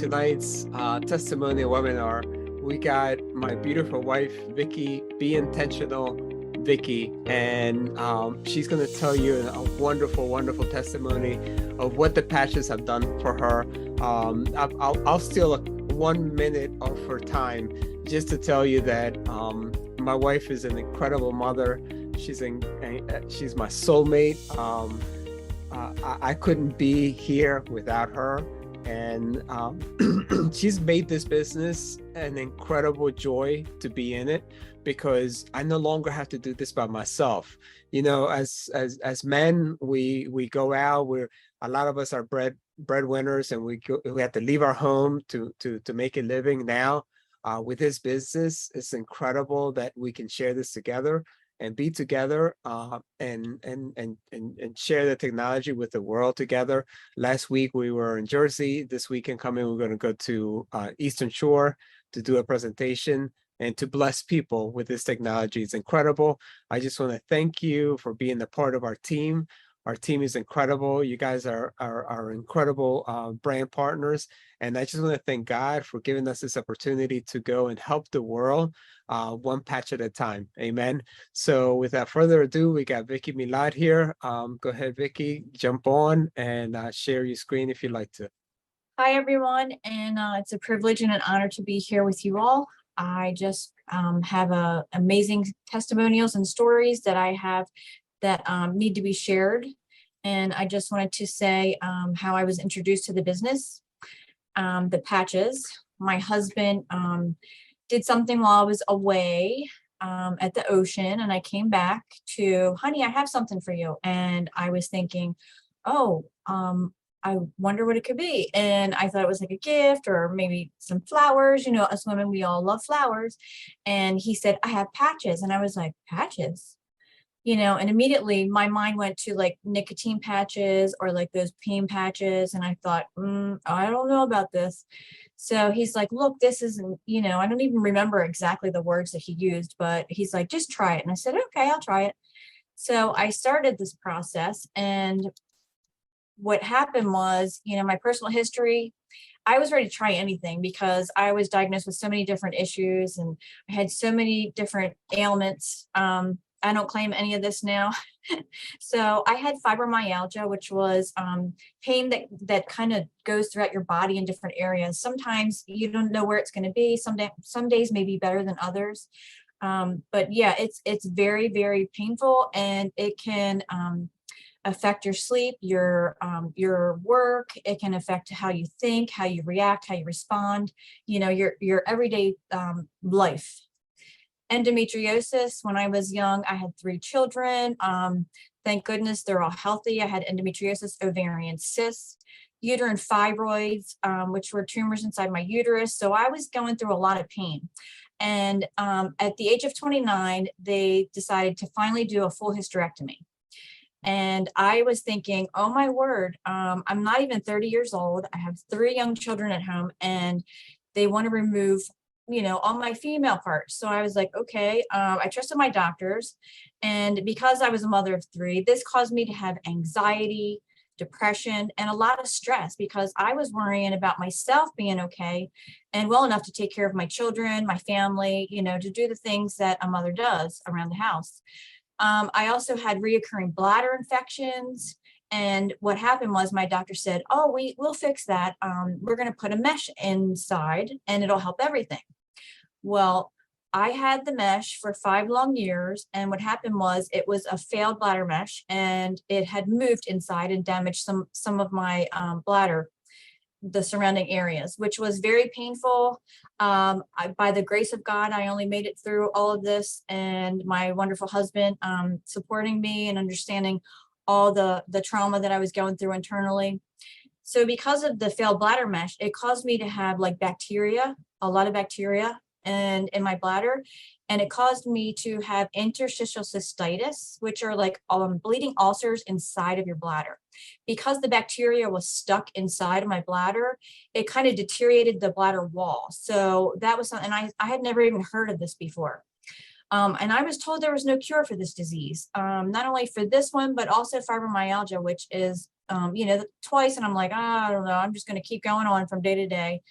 Tonight's testimonial webinar, we got my beautiful wife, Vickie, Be Intentional Vickie, and she's going to tell you a wonderful, wonderful testimony of what the patches have done for her. I'll steal 1 minute of her time just to tell you that my wife is an incredible mother. She's my soulmate. I couldn't be here without her. And she's made this business an incredible joy to be in it, because I no longer have to do this by myself. You know, as men, we go out. A lot of us are breadwinners, and we have to leave our home to make a living. Now, with this business, it's incredible that we can share this together and be together and share the technology with the world together. Last week we were in Jersey. This weekend coming, we're going to go to Eastern Shore to do a presentation and to bless people with this technology. It's incredible. I just want to thank you for being a part of our team. Our team is incredible. You guys are incredible brand partners. And I just want to thank God for giving us this opportunity to go and help the world one patch at a time. Amen. So without further ado, we got Vickie Milad here. Go ahead, Vickie, jump on and share your screen if you'd like to. Hi, everyone. And it's a privilege and an honor to be here with you all. I just have amazing testimonials and stories that I have that need to be shared. And I just wanted to say how I was introduced to the business, the patches. My husband did something while I was away at the ocean, and I came back to, honey, I have something for you. And I was thinking, oh, I wonder what it could be. And I thought it was like a gift or maybe some flowers. You know, us women, we all love flowers. And he said, I have patches. And I was like, patches? You know, and immediately my mind went to like nicotine patches or like those pain patches. And I thought, I don't know about this. So he's like, look, this isn't, you know, I don't even remember exactly the words that he used, but he's like, just try it. And I said, okay, I'll try it. So I started this process, and what happened was, you know, my personal history, I was ready to try anything because I was diagnosed with so many different issues and I had so many different ailments. I don't claim any of this now. So I had fibromyalgia, which was pain that kind of goes throughout your body in different areas. Sometimes you don't know where it's going to be. Some days may be better than others. But yeah, it's very, very painful, and it can affect your sleep, your work. It can affect how you think, how you react, how you respond, you know, your everyday life. Endometriosis, when I was young, I had 3 children. Thank goodness they're all healthy. I had endometriosis, ovarian cysts, uterine fibroids, which were tumors inside my uterus. So I was going through a lot of pain. And at the age of 29, they decided to finally do a full hysterectomy. And I was thinking, oh my word, I'm not even 30 years old. I have 3 young children at home, and they want to remove, you know, all my female parts. So I was like, okay, I trusted my doctors. And because I was a mother of 3, this caused me to have anxiety, depression, and a lot of stress because I was worrying about myself being okay and well enough to take care of my children, my family, you know, to do the things that a mother does around the house. I also had reoccurring bladder infections. And what happened was my doctor said, oh, we'll fix that. We're going to put a mesh inside and it'll help everything. Well, I had the mesh for 5 long years. And what happened was it was a failed bladder mesh, and it had moved inside and damaged some of my bladder, the surrounding areas, which was very painful. By the grace of God, I only made it through all of this, and my wonderful husband supporting me and understanding all the trauma that I was going through internally. So because of the failed bladder mesh, it caused me to have like bacteria, a lot of bacteria and in my bladder. And it caused me to have interstitial cystitis, which are like bleeding ulcers inside of your bladder. Because the bacteria was stuck inside of my bladder, it kind of deteriorated the bladder wall. So that was something, and I had never even heard of this before. And I was told there was no cure for this disease, not only for this one, but also fibromyalgia, which is twice, and I'm like, I don't know, I'm just going to keep going on from day to day.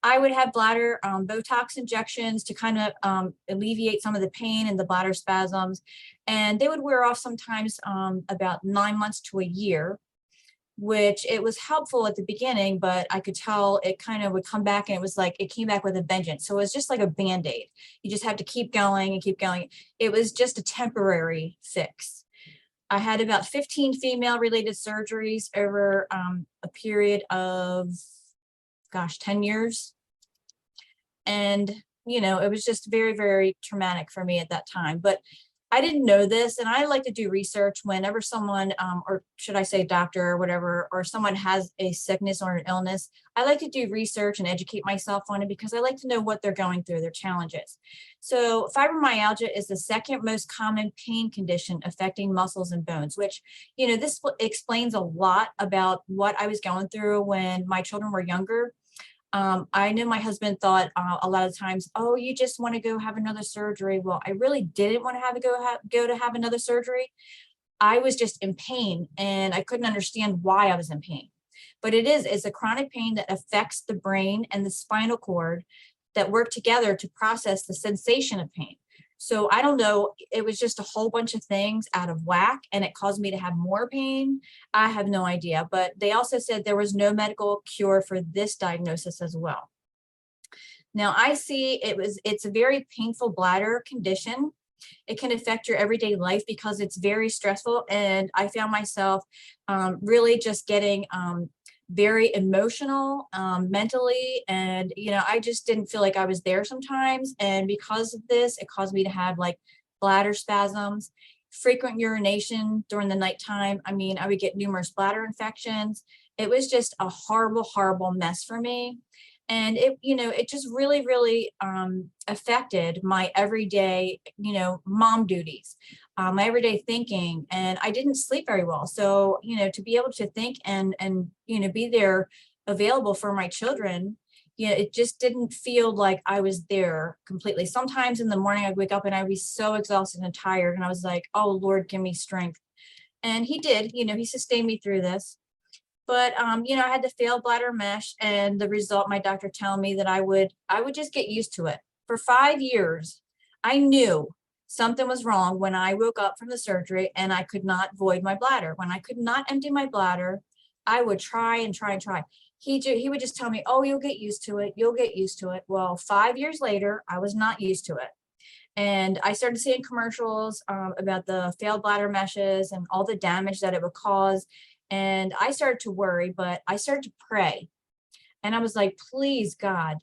I would have bladder Botox injections to kind of alleviate some of the pain and the bladder spasms. And they would wear off sometimes about 9 months to a year, which it was helpful at the beginning, but I could tell it kind of would come back, and it was like, it came back with a vengeance. So it was just like a Band-Aid. You just have to keep going and keep going. It was just a temporary fix. I had about 15 female related surgeries over a period of, gosh, 10 years. And, it was just very, very traumatic for me at that time. But I didn't know this, and I like to do research whenever someone, or should I say doctor or whatever, or someone has a sickness or an illness. I like to do research and educate myself on it because I like to know what they're going through, their challenges. So fibromyalgia is the second most common pain condition affecting muscles and bones, which, this explains a lot about what I was going through when my children were younger. I know my husband thought a lot of times, oh, you just want to go have another surgery. Well, I really didn't want to go to have another surgery. I was just in pain, and I couldn't understand why I was in pain. But it's a chronic pain that affects the brain and the spinal cord that work together to process the sensation of pain. So I don't know, it was just a whole bunch of things out of whack, and it caused me to have more pain. I have no idea, but they also said there was no medical cure for this diagnosis as well. Now I see it's a very painful bladder condition. It can affect your everyday life because it's very stressful. And I found myself really just getting very emotional mentally. And, I just didn't feel like I was there sometimes. And because of this, it caused me to have like bladder spasms, frequent urination during the nighttime. I mean, I would get numerous bladder infections. It was just a horrible, horrible mess for me. And it just really, really affected my everyday, mom duties, my everyday thinking, and I didn't sleep very well. So, to be able to think and be there available for my children, it just didn't feel like I was there completely. Sometimes in the morning I'd wake up and I'd be so exhausted and tired, and I was like, oh Lord, give me strength. And he did, he sustained me through this. But, I had the failed bladder mesh, and the result, my doctor telling me that I would just get used to it. For 5 years, I knew something was wrong when I woke up from the surgery and I could not void my bladder. When I could not empty my bladder, I would try and try and try. He would just tell me, oh, you'll get used to it. You'll get used to it. Well, 5 years later, I was not used to it. And I started seeing commercials about the failed bladder meshes and all the damage that it would cause. And I started to worry, but I started to pray. And I was like, please, God,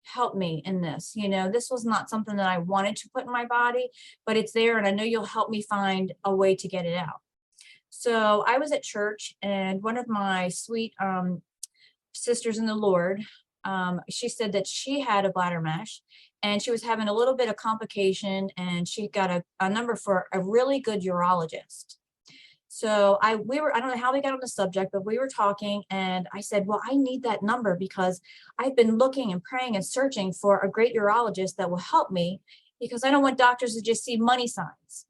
help me in this. This was not something that I wanted to put in my body, but it's there. And I know you'll help me find a way to get it out. So I was at church, and one of my sweet sisters in the Lord, she said that she had a bladder mesh, and she was having a little bit of complication, and she got a number for a really good urologist. So I don't know how we got on the subject, but we were talking, and I said, well, I need that number because I've been looking and praying and searching for a great urologist that will help me, because I don't want doctors to just see money signs,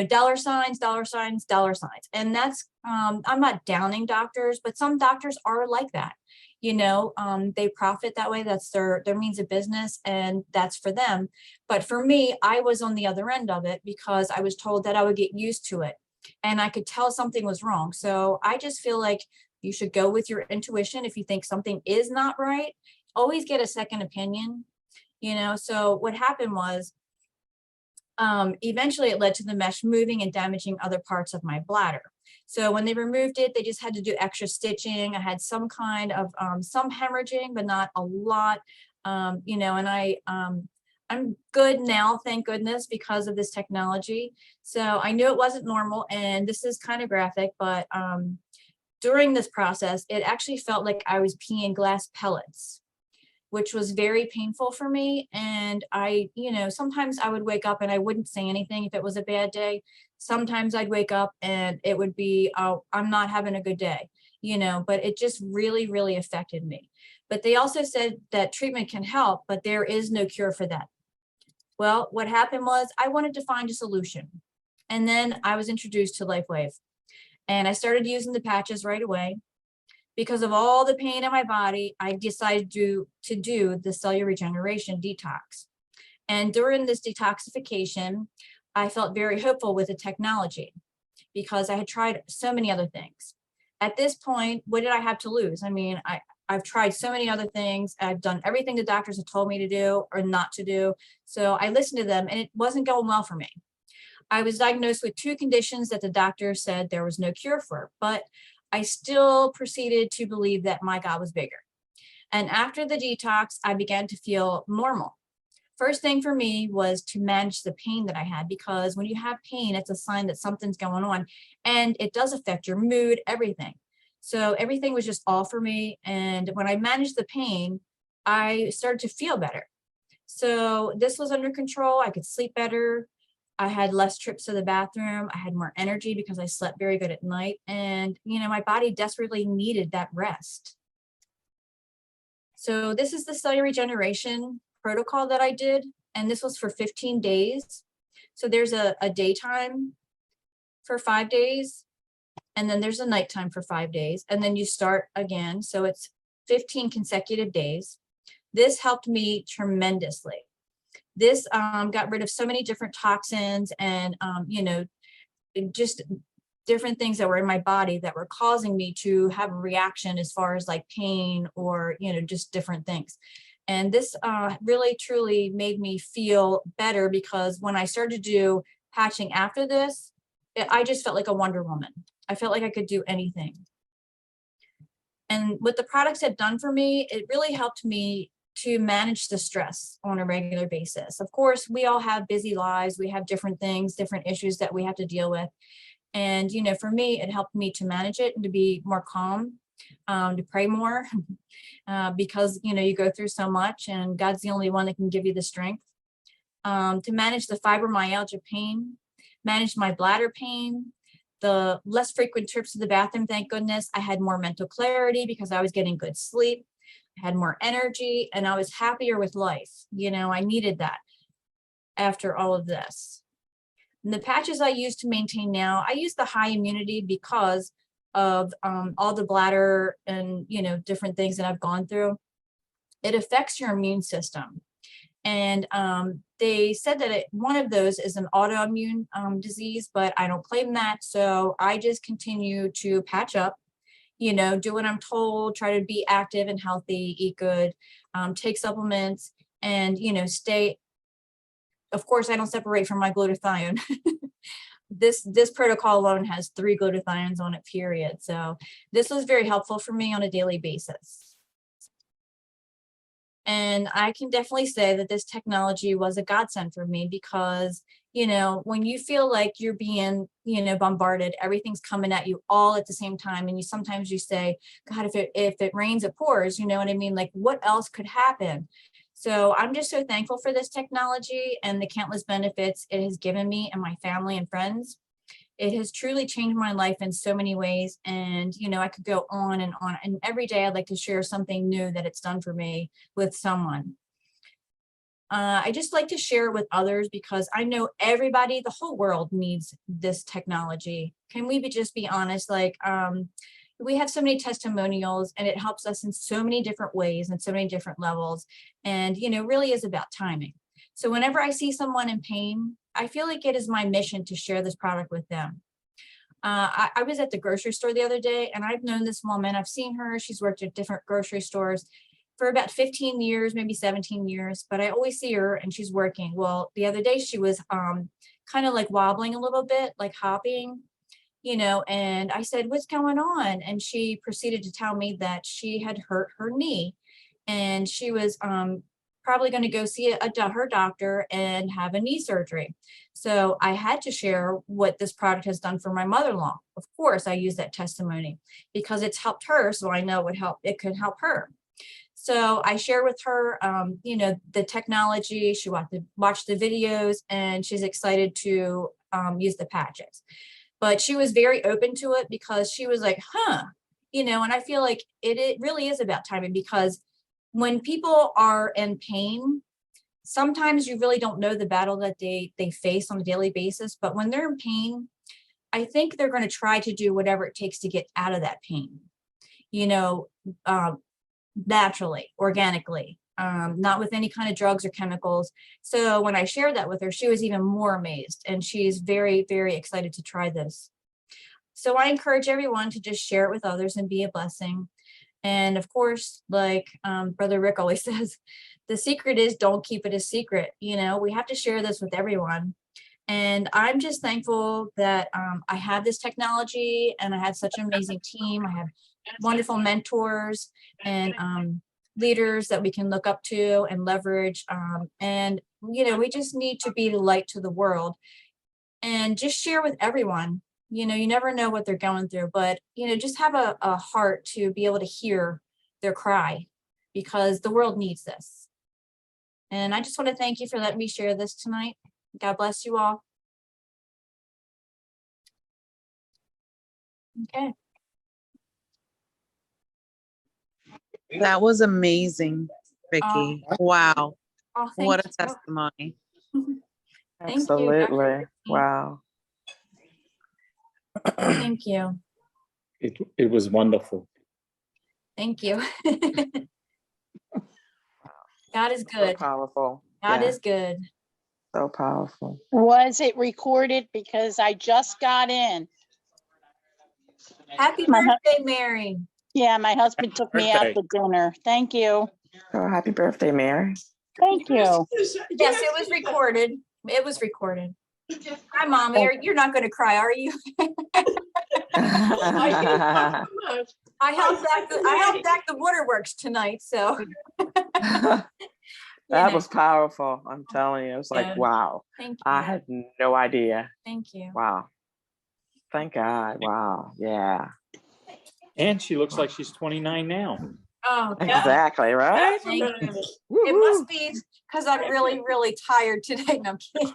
dollar signs, dollar signs, dollar signs. And that's, I'm not downing doctors, but some doctors are like that. They profit that way. That's their means of business, and that's for them. But for me, I was on the other end of it because I was told that I would get used to it, and I could tell something was wrong. So I just feel like you should go with your intuition. If you think something is not right, always get a second opinion. So what happened was, eventually it led to the mesh moving and damaging other parts of my bladder. So when they removed it, they just had to do extra stitching. I had some kind of some hemorrhaging, but not a lot. And I'm good now, thank goodness, because of this technology. So I knew it wasn't normal, and this is kind of graphic, but during this process, it actually felt like I was peeing glass pellets, which was very painful for me. And sometimes I would wake up and I wouldn't say anything if it was a bad day. Sometimes I'd wake up and it would be, oh, I'm not having a good day, but it just really, really affected me. But they also said that treatment can help, but there is no cure for that. Well, what happened was I wanted to find a solution. And then I was introduced to LifeWave. And I started using the patches right away. Because of all the pain in my body, I decided to do the cellular regeneration detox. And during this detoxification, I felt very hopeful with the technology because I had tried so many other things. At this point, what did I have to lose? I mean, I've tried so many other things. I've done everything the doctors have told me to do or not to do. So I listened to them and it wasn't going well for me. I was diagnosed with 2 conditions that the doctor said there was no cure for, but I still proceeded to believe that my God was bigger. And after the detox, I began to feel normal. First thing for me was to manage the pain that I had, because when you have pain, it's a sign that something's going on and it does affect your mood, everything. So everything was just off for me. And when I managed the pain, I started to feel better. So this was under control. I could sleep better. I had less trips to the bathroom. I had more energy because I slept very good at night. And, you know, my body desperately needed that rest. So this is the cellular regeneration protocol that I did. And this was for 15 days. So there's a daytime for 5 days. And then there's a nighttime for 5 days. And then you start again. So it's 15 consecutive days. This helped me tremendously. This got rid of so many different toxins and, you know, just different things that were in my body that were causing me to have a reaction as far as like pain or, you know, just different things. And this really, truly made me feel better, because when I started to do patching after this, I just felt like a Wonder Woman. I felt like I could do anything. And what the products have done for me, it really helped me to manage the stress on a regular basis. Of course, we all have busy lives. We have different things, different issues that we have to deal with. And, you know, for me, it helped me to manage it and to be more calm, to pray more, because, you know, you go through so much and God's the only one that can give you the strength. To manage the fibromyalgia pain, manage my bladder pain, the less frequent trips to the bathroom, thank goodness. I had more mental clarity because I was getting good sleep. I had more energy and I was happier with life. You know, I needed that after all of this. And the patches I use to maintain now, I use the high immunity because of all the bladder and, you know, different things that I've gone through. It affects your immune system. And they said that one of those is an autoimmune disease, but I don't claim that. So I just continue to patch up, you know, do what I'm told, try to be active and healthy, eat good, take supplements, and, you know, stay. Of course, I don't separate from my glutathione. This protocol alone has 3 glutathiones on it, period. So this was very helpful for me on a daily basis. And I can definitely say that this technology was a godsend for me because, you know, when you feel like you're being, you know, bombarded, everything's coming at you all at the same time. And sometimes you say, God, if it rains, it pours, you know what I mean? Like, what else could happen? So I'm just so thankful for this technology and the countless benefits it has given me and my family and friends. It has truly changed my life in so many ways. And, you know, I could go on. And every day I'd like to share something new that it's done for me with someone. I just like to share it with others because I know everybody, the whole world needs this technology. Can we just be honest? Like, we have so many testimonials and it helps us in so many different ways and so many different levels. And, you know, really is about timing. So whenever I see someone in pain, I feel like it is my mission to share this product with them. I was at the grocery store the other day and I've known this woman. I've seen her. She's worked at different grocery stores for about 15 years, maybe 17 years, but I always see her and she's working. Well, the other day she was kind of like wobbling a little bit, like hopping, you know, and I said, what's going on? And she proceeded to tell me that she had hurt her knee and she was probably going to go see her doctor and have a knee surgery. So I had to share what this product has done for my mother-in-law. Of course, I use that testimony because it's helped her. So I know it could help her. So I share with her, you know, the technology. She watched the videos and she's excited to use the patches. But she was very open to it because she was like, you know, and I feel like it really is about timing because when people are in pain, sometimes you really don't know the battle that they face on a daily basis. But when they're in pain, I think they're going to try to do whatever it takes to get out of that pain, you know, naturally, organically, not with any kind of drugs or chemicals. So when I shared that with her, she was even more amazed, and she's very, very excited to try this. So I encourage everyone to just share it with others and be a blessing. And of course, like Brother Rick always says, the secret is don't keep it a secret. You know, we have to share this with everyone. And I'm just thankful that I have this technology, and I had such an amazing team. I have wonderful mentors and leaders that we can look up to and leverage. And, you know, we just need to be the light to the world and just share with everyone. You know, you never know what they're going through, but, you know, just have a heart to be able to hear their cry, because the world needs this. And I just want to thank you for letting me share this tonight. God bless you all. Okay. That was amazing, Vickie. Wow. Oh, What a thank testimony. you. Thank you, Absolutely. Dr. Wow. Thank you. It was wonderful. Thank you. God is So good. powerful. God Yeah, is good. so powerful. Was it recorded? Because I just got in. Happy My hu- birthday, Mary. Yeah, my husband took me out Birthday. to dinner. Thank you. Oh, happy birthday, Mary. Thank you. Yes, it was recorded. It was recorded. Hi, Mom. You're not going to cry, are you? I helped back the waterworks tonight, so. That was powerful. I'm telling you, it was Yeah. like, wow. Thank you. I had no idea. Thank you. Wow. Thank God. Wow. Yeah. And she looks like she's 29 now. Oh, God. Exactly, right? Thank you. It must be because I'm really, really tired today. No, I'm kidding.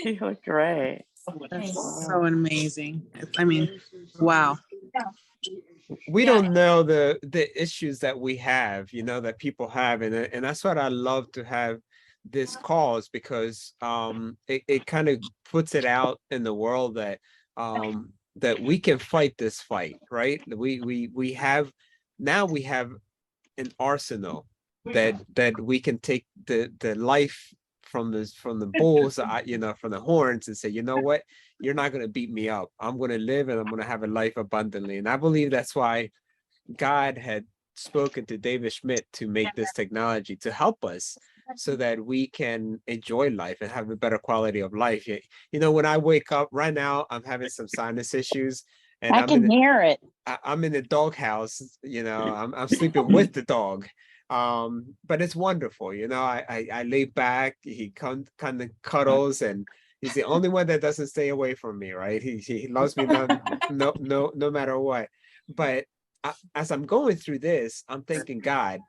You look great. That's Thanks. so amazing. I mean, wow. We Yeah. don't know the issues that we have, you know, that people have, and that's what I love to have this cause, because it kind of puts it out in the world that that we can fight this fight, right? We have an arsenal that we can take the life from the bulls, you know, from the horns, and say, you know what, you're not going to beat me up. I'm going to live, and I'm going to have a life abundantly. And I believe that's why God had spoken to David Schmidt to make this technology to help us, so that we can enjoy life and have a better quality of life. You know, when I wake up right now, I'm having some sinus issues, and I can hear it. I'm in the doghouse, you know, I'm sleeping with the dog. But it's wonderful, you know. I lay back, he kind of cuddles, and he's the only one that doesn't stay away from me, right? He loves me no matter what. But as I'm going through this, I'm thinking, God,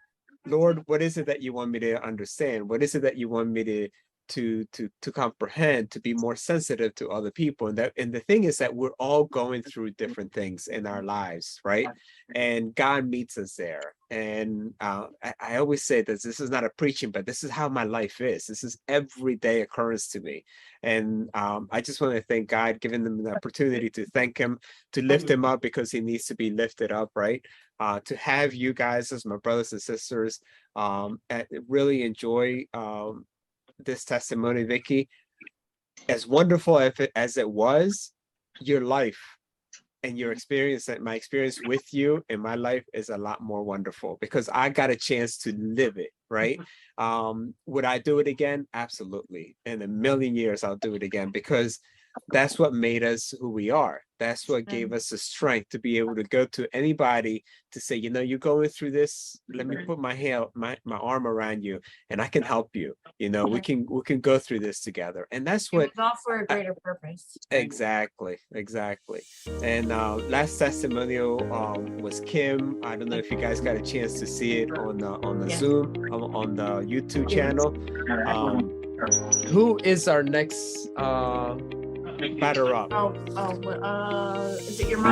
Lord, what is it that you want me to understand? What is it that you want me to comprehend, to be more sensitive to other people? And the thing is that we're all going through different things in our lives, right? And God meets us there. And I always say that this is not a preaching, but this is how my life is. This is everyday occurrence to me. And I just want to thank God, giving them the opportunity to thank him, to lift him up, because he needs to be lifted up, right? To have you guys as my brothers and sisters, really enjoy this testimony, Vickie. As wonderful as it was, your life and your experience, and my experience with you in my life, is a lot more wonderful, because I got a chance to live it, right? Would I do it again? Absolutely. In a million years, I'll do it again, because that's what made us who we are. That's what gave us the strength to be able to go to anybody to say, you know, you're going through this. Let me put my arm around you, and I can help you. You know, we can go through this together. And that's It what was all for a greater purpose. exactly. And last testimonial was Kim. I don't know if you guys got a chance to see it on the Yeah. Zoom, on the YouTube channel. Who is our next batter up? Is it your mom?